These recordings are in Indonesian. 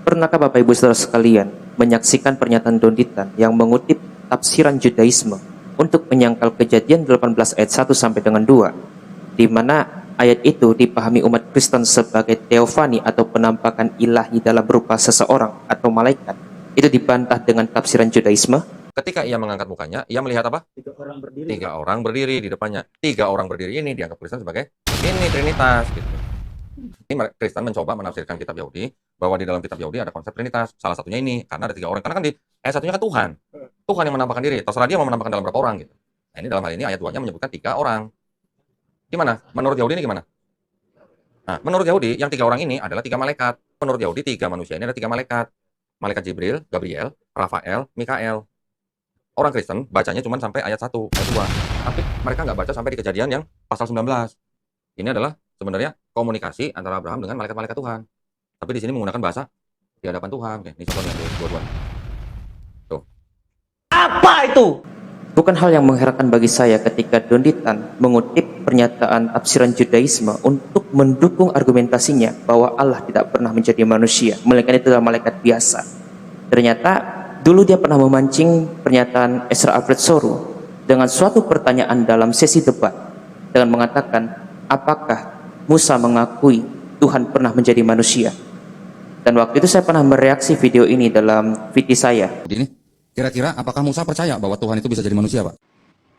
Pernahkah Bapak Ibu Saudara sekalian menyaksikan pernyataan Don Ditan yang mengutip tafsiran Judaisme untuk menyangkal Kejadian 18 ayat 1 sampai dengan 2, di mana ayat itu dipahami umat Kristen sebagai teofani atau penampakan ilahi dalam berupa seseorang atau malaikat. Itu dibantah dengan tafsiran Judaisme. Ketika ia mengangkat mukanya, ia melihat apa? Tiga orang berdiri di depannya. Tiga orang berdiri ini dianggap Kristen sebagai ini Trinitas. Gitu. Ini Kristen mencoba menafsirkan kitab Yahudi bahwa di dalam kitab Yahudi ada konsep Trinitas. Salah satunya ini karena ada tiga orang. Karena kan di ayat satunya kan Tuhan. Tuhan yang menampakkan diri. Terserah dia mau menampakkan dalam berapa orang gitu. Nah ini dalam hal ini ayat 2-nya menyebutkan tiga orang. Gimana? Menurut Yahudi ini gimana? Nah, menurut Yahudi yang tiga orang ini adalah tiga malaikat. Menurut Yahudi tiga manusia ini ada tiga malaikat. Malaikat Jibril, Gabriel, Rafael, Mikael. Orang Kristen bacanya cuma sampai ayat 1, ayat 2. Tapi mereka nggak baca sampai di Kejadian yang pasal 19. Ini adalah sebenarnya komunikasi antara Abraham dengan malaikat-malaikat Tuhan. Tapi di sini menggunakan bahasa di hadapan Tuhan. Oke, ini contohnya dua-dua. Tuh. Apa itu? Bukan hal yang mengherankan bagi saya ketika Don Ditan mengutip pernyataan tafsiran Judaisme untuk mendukung argumentasinya bahwa Allah tidak pernah menjadi manusia, melainkan itu adalah malaikat biasa. Ternyata dulu dia pernah memancing pernyataan Ezra Alfred Soru dengan suatu pertanyaan dalam sesi debat dengan mengatakan, apakah Musa mengakui Tuhan pernah menjadi manusia? Dan waktu itu saya pernah mereaksi video ini dalam VT saya. Kira-kira apakah Musa percaya bahwa Tuhan itu bisa jadi manusia, Pak?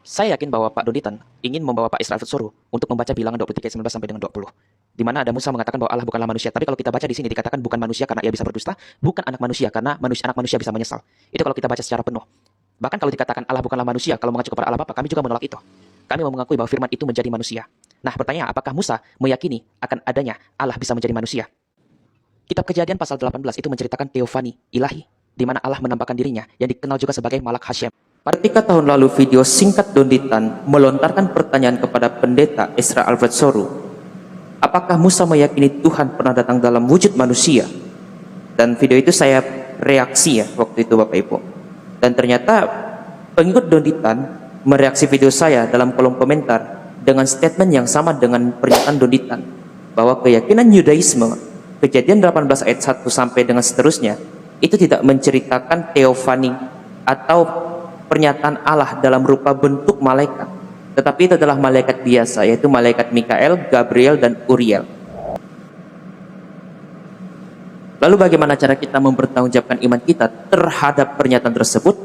Saya yakin bahwa Pak Don Ditan ingin membawa Pak Ezra Alfred Soru untuk membaca bilangan 23 ayat 19 sampai dengan 20. Di mana ada Musa mengatakan bahwa Allah bukanlah manusia. Tapi kalau kita baca di sini dikatakan bukan manusia karena ia bisa berdusta, bukan anak manusia karena anak manusia bisa menyesal. Itu kalau kita baca secara penuh. Bahkan kalau dikatakan Allah bukanlah manusia, kalau mengacu kepada Allah Bapa, kami juga menolak itu. Kami mau mengakui bahwa firman itu menjadi manusia. Nah, pertanyaan, apakah Musa meyakini akan adanya Allah bisa menjadi manusia? Kitab Kejadian pasal 18 itu menceritakan teofani ilahi, di mana Allah menampakkan dirinya yang dikenal juga sebagai Malak Hashem. Ketika tahun lalu video singkat Don Ditan melontarkan pertanyaan kepada pendeta Ezra Alfred Soru, apakah Musa meyakini Tuhan pernah datang dalam wujud manusia? Dan video itu saya reaksi ya waktu itu Bapak Ibu. Dan ternyata pengikut Don Ditan mereaksi video saya dalam kolom komentar dengan statement yang sama dengan pernyataan Don Ditan, bahwa keyakinan Yudaisme Kejadian 18 ayat 1 sampai dengan seterusnya itu tidak menceritakan teofani atau pernyataan Allah dalam rupa bentuk malaikat, tetapi itu adalah malaikat biasa, yaitu malaikat Mikael, Gabriel, dan Uriel. Lalu bagaimana cara kita mempertanggungjawabkan iman kita terhadap pernyataan tersebut?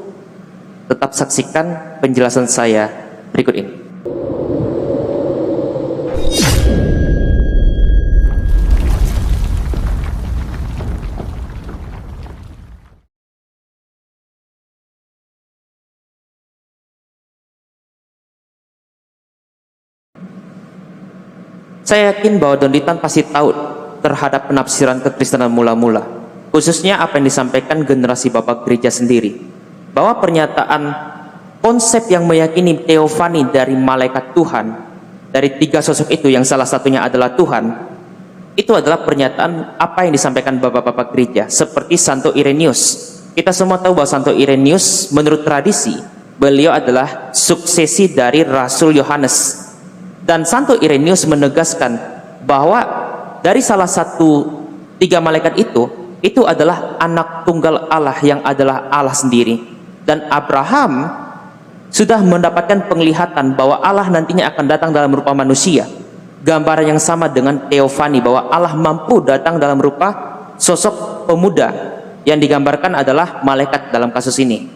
Tetap saksikan penjelasan saya berikut ini. Saya yakin bahwa Don Ditan pasti tahu terhadap penafsiran kekristenan mula-mula, khususnya apa yang disampaikan generasi Bapak Gereja sendiri, bahwa pernyataan konsep yang meyakini teofani dari malaikat Tuhan, dari tiga sosok itu yang salah satunya adalah Tuhan, itu adalah pernyataan apa yang disampaikan Bapak-Bapak Gereja, seperti Santo Irenaeus. Kita semua tahu bahwa Santo Irenaeus menurut tradisi, beliau adalah suksesi dari Rasul Yohanes. Dan Santo Irenaeus menegaskan bahwa dari salah satu tiga malaikat itu adalah anak tunggal Allah yang adalah Allah sendiri. Dan Abraham sudah mendapatkan penglihatan bahwa Allah nantinya akan datang dalam rupa manusia. Gambaran yang sama dengan teofani, bahwa Allah mampu datang dalam rupa sosok pemuda yang digambarkan adalah malaikat dalam kasus ini.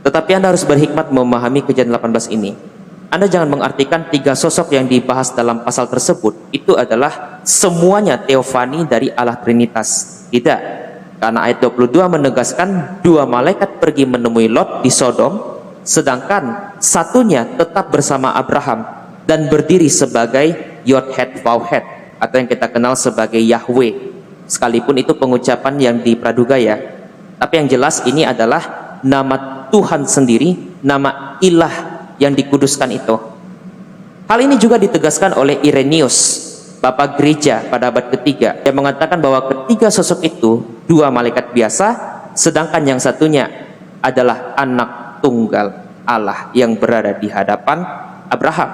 Tetapi Anda harus berhikmat memahami Kejadian 18 ini. Anda jangan mengartikan tiga sosok yang dibahas dalam pasal tersebut itu adalah semuanya teofani dari Allah Trinitas. Tidak. Karena ayat 22 menegaskan dua malaikat pergi menemui Lot di Sodom, sedangkan satunya tetap bersama Abraham dan berdiri sebagai Yod-Het Vav-Het, atau yang kita kenal sebagai Yahweh. Sekalipun itu pengucapan yang di Pradugaya, tapi yang jelas ini adalah nama Tuhan sendiri, nama ilah yang dikuduskan itu. Hal ini juga ditegaskan oleh Irenaeus, Bapak Gereja pada abad ketiga, yang mengatakan bahwa ketiga sosok itu dua malaikat biasa, sedangkan yang satunya adalah anak tunggal Allah yang berada di hadapan Abraham.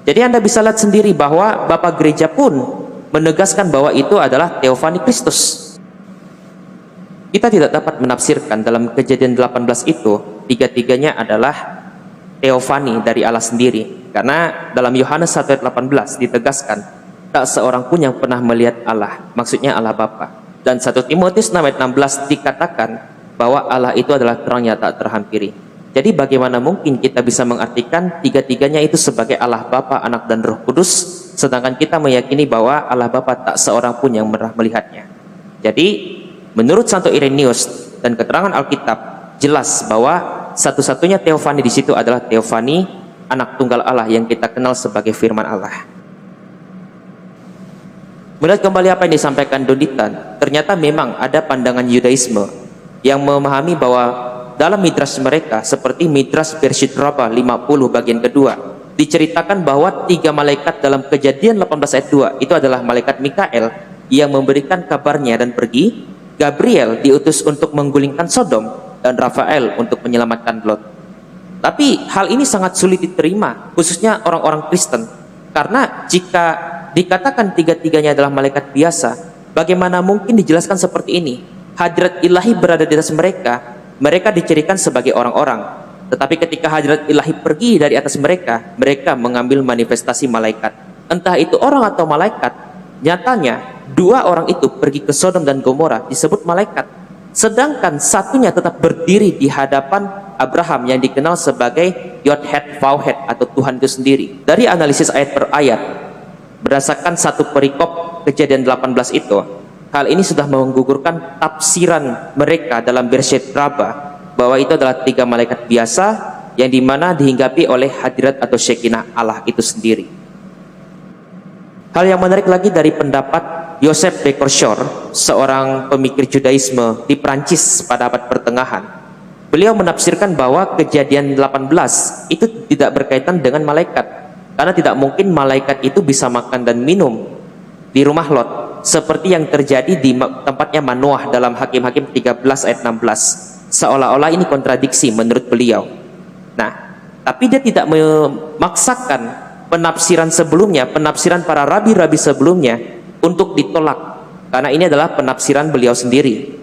Jadi Anda bisa lihat sendiri bahwa Bapak Gereja pun menegaskan bahwa itu adalah teofani Kristus. Kita tidak dapat menafsirkan dalam Kejadian 18 itu tiga-tiganya adalah teofani dari Allah sendiri. Karena dalam Yohanes 1 ayat 18 ditegaskan, tak seorang pun yang pernah melihat Allah, maksudnya Allah Bapa. Dan 1 Timotius 6 ayat 16 dikatakan bahwa Allah itu adalah terang yang tak terhampiri. Jadi bagaimana mungkin kita bisa mengartikan tiga-tiganya itu sebagai Allah Bapa, Anak, dan Roh Kudus, sedangkan kita meyakini bahwa Allah Bapa tak seorang pun yang pernah melihatnya. Jadi menurut Santo Irenaeus dan keterangan Alkitab jelas bahwa satu-satunya teofani di situ adalah teofani Anak Tunggal Allah yang kita kenal sebagai Firman Allah. Melihat kembali apa yang disampaikan Donditan, ternyata memang ada pandangan Yudaisme yang memahami bahwa dalam Midrash mereka, seperti Midrash Bereshit Rabbah 50 bagian kedua, diceritakan bahwa 3 malaikat dalam Kejadian 18 ayat 2 itu adalah malaikat Mikael yang memberikan kabarnya dan pergi, Gabriel diutus untuk menggulingkan Sodom, dan Rafael untuk menyelamatkan Lot. Tapi hal ini sangat sulit diterima, khususnya orang-orang Kristen, karena jika dikatakan tiga-tiganya adalah malaikat biasa, bagaimana mungkin dijelaskan seperti ini? Hadrat ilahi berada di atas mereka, mereka dicirikan sebagai orang-orang. Tetapi ketika hadrat ilahi pergi dari atas mereka, mereka mengambil manifestasi malaikat. Entah itu orang atau malaikat, nyatanya 2 orang itu pergi ke Sodom dan Gomora disebut malaikat. Sedangkan satunya tetap berdiri di hadapan Abraham yang dikenal sebagai Yod-Het Vav-Het atau Tuhan itu sendiri. Dari analisis ayat per ayat, berdasarkan satu perikop Kejadian 18 itu, hal ini sudah menggugurkan tafsiran mereka dalam Bereshit Rabbah bahwa itu adalah 3 malaikat biasa yang dimana dihinggapi oleh hadirat atau Shekinah Allah itu sendiri. Hal yang menarik lagi dari pendapat Joseph Becorshor, seorang pemikir Judaisme di Prancis pada abad pertengahan. Beliau menafsirkan bahwa Kejadian 18 itu tidak berkaitan dengan malaikat, karena tidak mungkin malaikat itu bisa makan dan minum di rumah Lot, seperti yang terjadi di tempatnya Manoah dalam Hakim-Hakim 13 ayat 16. Seolah-olah ini kontradiksi menurut beliau. Nah, tapi dia tidak memaksakan penafsiran sebelumnya, penafsiran para rabi-rabi sebelumnya untuk ditolak, karena ini adalah penafsiran beliau sendiri.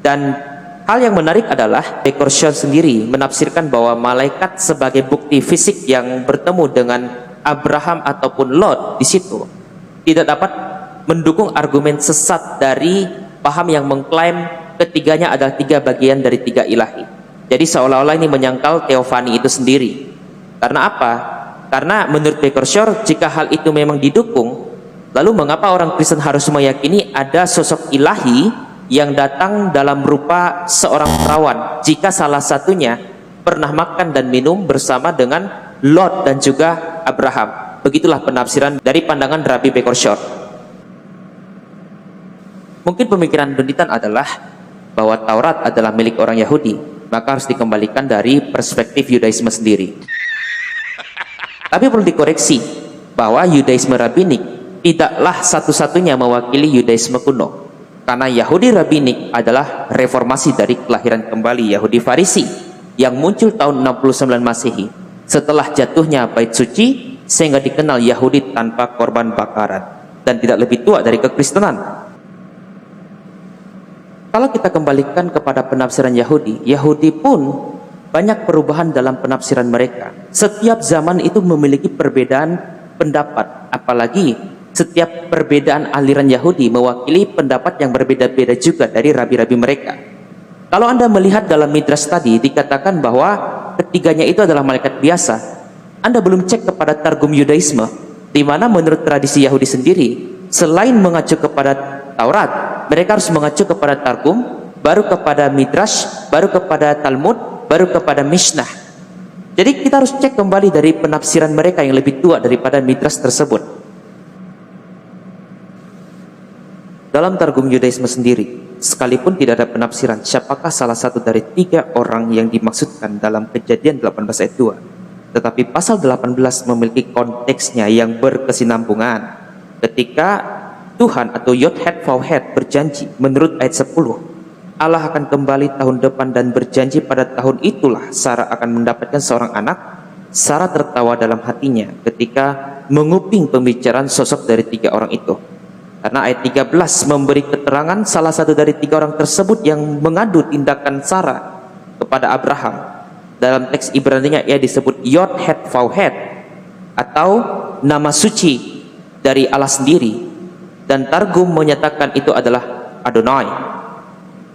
Dan hal yang menarik adalah Becorshor sendiri menafsirkan bahwa malaikat sebagai bukti fisik yang bertemu dengan Abraham ataupun Lot di situ tidak dapat mendukung argumen sesat dari paham yang mengklaim ketiganya adalah 3 bagian dari 3 ilahi. Jadi seolah-olah ini menyangkal teofani itu sendiri. Karena apa? Karena menurut Becorshor, jika hal itu memang didukung, lalu mengapa orang Kristen harus meyakini ada sosok ilahi yang datang dalam rupa seorang perawan jika salah satunya pernah makan dan minum bersama dengan Lot dan juga Abraham? Begitulah penafsiran dari pandangan Rabbi Becorshor. Mungkin pemikiran Donditan adalah bahwa Taurat adalah milik orang Yahudi, maka harus dikembalikan dari perspektif Yudaisme sendiri. Tapi perlu dikoreksi bahwa Yudaisme Rabbinik tidaklah satu-satunya mewakili Yudaisme kuno, karena Yahudi Rabbinik adalah reformasi dari kelahiran kembali Yahudi Farisi yang muncul tahun 69 Masehi setelah jatuhnya Bait Suci, sehingga dikenal Yahudi tanpa korban bakaran dan tidak lebih tua dari kekristenan. Kalau kita kembalikan kepada penafsiran Yahudi, Yahudi pun banyak perubahan dalam penafsiran mereka. Setiap zaman itu memiliki perbedaan pendapat, apalagi setiap perbedaan aliran Yahudi mewakili pendapat yang berbeda-beda juga dari rabi-rabi mereka. Kalau Anda melihat dalam Midrash tadi dikatakan bahwa ketiganya itu adalah malaikat biasa, Anda belum cek kepada Targum Yudaisme, di mana menurut tradisi Yahudi sendiri, selain mengacu kepada Taurat, mereka harus mengacu kepada Targum, baru kepada Midrash, baru kepada Talmud, baru kepada Mishnah. Jadi kita harus cek kembali dari penafsiran mereka yang lebih tua daripada Midrash tersebut. Dalam Targum Yudaisme sendiri, sekalipun tidak ada penafsiran siapakah salah satu dari 3 orang yang dimaksudkan dalam Kejadian 18 ayat 2, tetapi pasal 18 memiliki konteksnya yang berkesinambungan. Ketika Tuhan atau Yod-Het Vav-Het berjanji menurut ayat 10, Allah akan kembali tahun depan dan berjanji pada tahun itulah Sarah akan mendapatkan seorang anak. Sarah tertawa dalam hatinya ketika menguping pembicaraan sosok dari 3 orang itu. Karena ayat 13 memberi keterangan salah satu dari 3 orang tersebut yang mengadu tindakan Sarah kepada Abraham. Dalam teks Ibrani-nya ia disebut Yod Het Vav Het, atau nama suci dari Allah sendiri, dan Targum menyatakan itu adalah Adonai.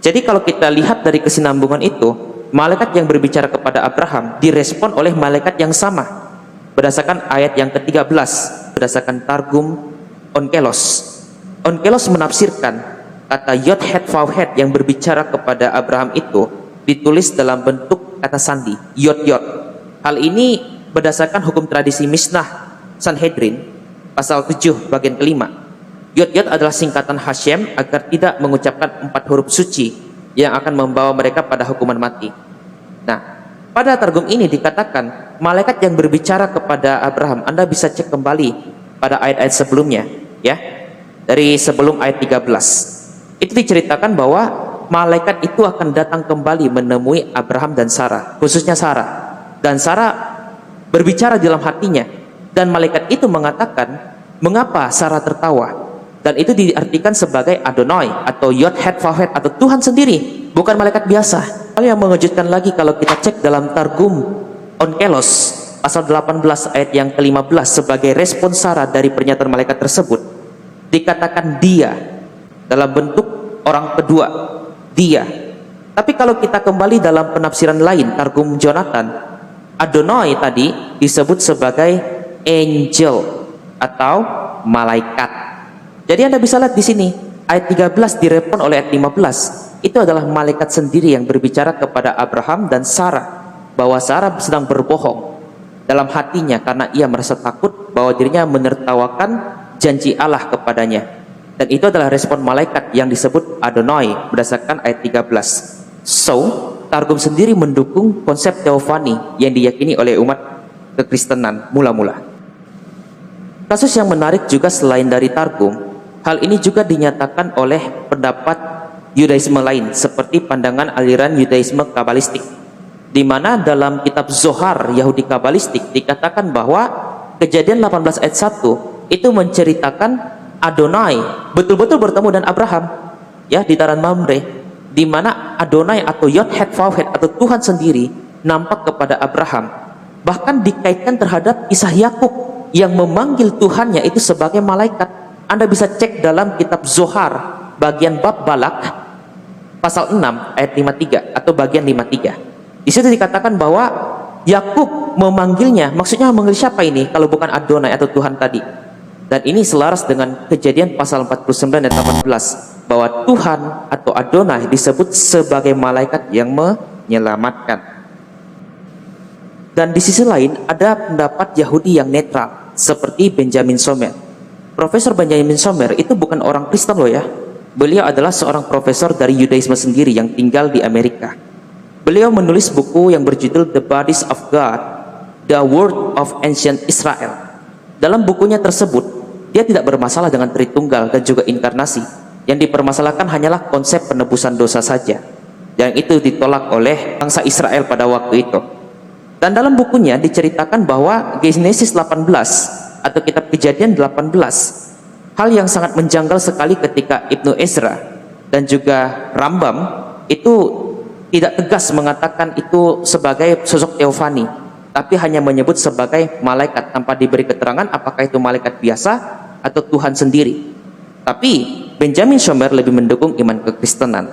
Jadi kalau kita lihat dari kesinambungan itu, malaikat yang berbicara kepada Abraham direspon oleh malaikat yang sama berdasarkan ayat yang ke-13, berdasarkan Targum Onkelos. Onkelos menafsirkan kata Yod Het Vav Het yang berbicara kepada Abraham itu ditulis dalam bentuk kata sandi, Yod Yod. Hal ini berdasarkan hukum tradisi Mishnah Sanhedrin pasal 7 bagian kelima. Yod Yod adalah singkatan Hashem agar tidak mengucapkan 4 huruf suci yang akan membawa mereka pada hukuman mati. Nah, pada Targum ini dikatakan malaikat yang berbicara kepada Abraham, Anda bisa cek kembali pada ayat-ayat sebelumnya, ya, dari sebelum ayat 13. Itu diceritakan bahwa malaikat itu akan datang kembali menemui Abraham dan Sarah, khususnya Sarah. Dan Sarah berbicara di dalam hatinya, dan malaikat itu mengatakan, mengapa Sarah tertawa? Dan itu diartikan sebagai Adonai atau Yod Het Vav Het atau Tuhan sendiri, bukan malaikat biasa. Hal yang mengejutkan lagi kalau kita cek dalam Targum Onkelos pasal 18 ayat yang ke-15 sebagai respon Sarah dari pernyataan malaikat tersebut, dikatakan dia dalam bentuk orang kedua, dia. Tapi kalau kita kembali dalam penafsiran lain Targum Jonathan, Adonai tadi disebut sebagai angel atau malaikat. Jadi Anda bisa lihat di sini ayat 13 direspon oleh ayat 15. Itu adalah malaikat sendiri yang berbicara kepada Abraham dan Sarah bahwa Sarah sedang berbohong dalam hatinya karena ia merasa takut bahwa dirinya menertawakan janji Allah kepadanya. Dan itu adalah respon malaikat yang disebut Adonai berdasarkan ayat 13. So, Targum sendiri mendukung konsep teofani yang diyakini oleh umat kekristenan mula-mula. Kasus yang menarik juga selain dari Targum, hal ini juga dinyatakan oleh pendapat Yudaisme lain seperti pandangan aliran Yudaisme Kabalistik, di mana dalam kitab Zohar Yahudi Kabalistik dikatakan bahwa Kejadian 18 ayat 1 itu menceritakan Adonai betul-betul bertemu dengan Abraham, ya, di Taran Mamre, di mana Adonai atau Yod Het Vav Het atau Tuhan sendiri nampak kepada Abraham. Bahkan dikaitkan terhadap kisah Yakub yang memanggil Tuhannya itu sebagai malaikat. Anda bisa cek dalam kitab Zohar bagian bab Balak pasal 6 ayat 53 atau bagian 53. Di situ dikatakan bahwa Yakub memanggilnya, maksudnya memanggil siapa ini kalau bukan Adonai atau Tuhan tadi. Dan ini selaras dengan Kejadian pasal 49 ayat 18 bahwa Tuhan atau Adonai disebut sebagai malaikat yang menyelamatkan. Dan di sisi lain ada pendapat Yahudi yang netral seperti Benjamin Sommer. Profesor Benjamin Sommer itu bukan orang Kristen loh ya. Beliau adalah seorang profesor dari Yudaisme sendiri yang tinggal di Amerika. Beliau menulis buku yang berjudul The Bodies of God, The Word of Ancient Israel. Dalam bukunya tersebut, dia tidak bermasalah dengan Tritunggal dan juga inkarnasi. Yang dipermasalahkan hanyalah konsep penebusan dosa saja. Yang itu ditolak oleh bangsa Israel pada waktu itu. Dan dalam bukunya diceritakan bahwa Genesis 18 atau kitab Kejadian 18, hal yang sangat menjanggal sekali ketika Ibnu Ezra dan juga Rambam itu tidak tegas mengatakan itu sebagai sosok teofani, tapi hanya menyebut sebagai malaikat tanpa diberi keterangan apakah itu malaikat biasa atau Tuhan sendiri. Tapi Benjamin Sommer lebih mendukung iman kekristenan.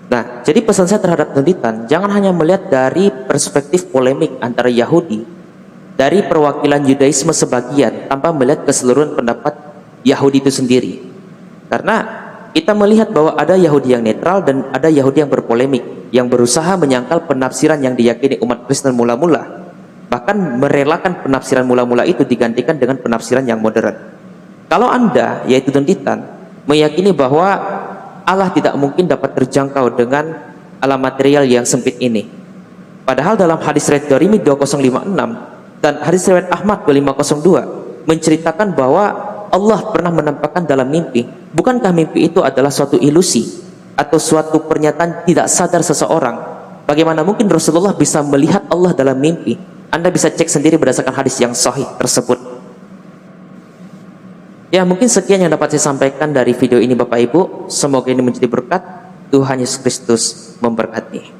Nah, jadi pesan saya terhadap penelitian, jangan hanya melihat dari perspektif polemik antara Yahudi, dari perwakilan Yudaisme sebagian, tanpa melihat keseluruhan pendapat Yahudi itu sendiri. Karena kita melihat bahwa ada Yahudi yang netral dan ada Yahudi yang berpolemik, yang berusaha menyangkal penafsiran yang diyakini umat Kristen mula-mula, bahkan merelakan penafsiran mula-mula itu digantikan dengan penafsiran yang modern. Kalau Anda, yaitu Donditan, meyakini bahwa Allah tidak mungkin dapat terjangkau dengan alam material yang sempit ini, padahal dalam hadis riwayat Darimi 2056 dan hadis riwayat Ahmad 2502 menceritakan bahwa Allah pernah menampakkan dalam mimpi. Bukankah mimpi itu adalah suatu ilusi atau suatu pernyataan tidak sadar seseorang? Bagaimana mungkin Rasulullah bisa melihat Allah dalam mimpi? Anda bisa cek sendiri berdasarkan hadis yang sahih tersebut. Ya, mungkin sekian yang dapat saya sampaikan dari video ini Bapak Ibu. Semoga ini menjadi berkat. Tuhan Yesus Kristus memberkati.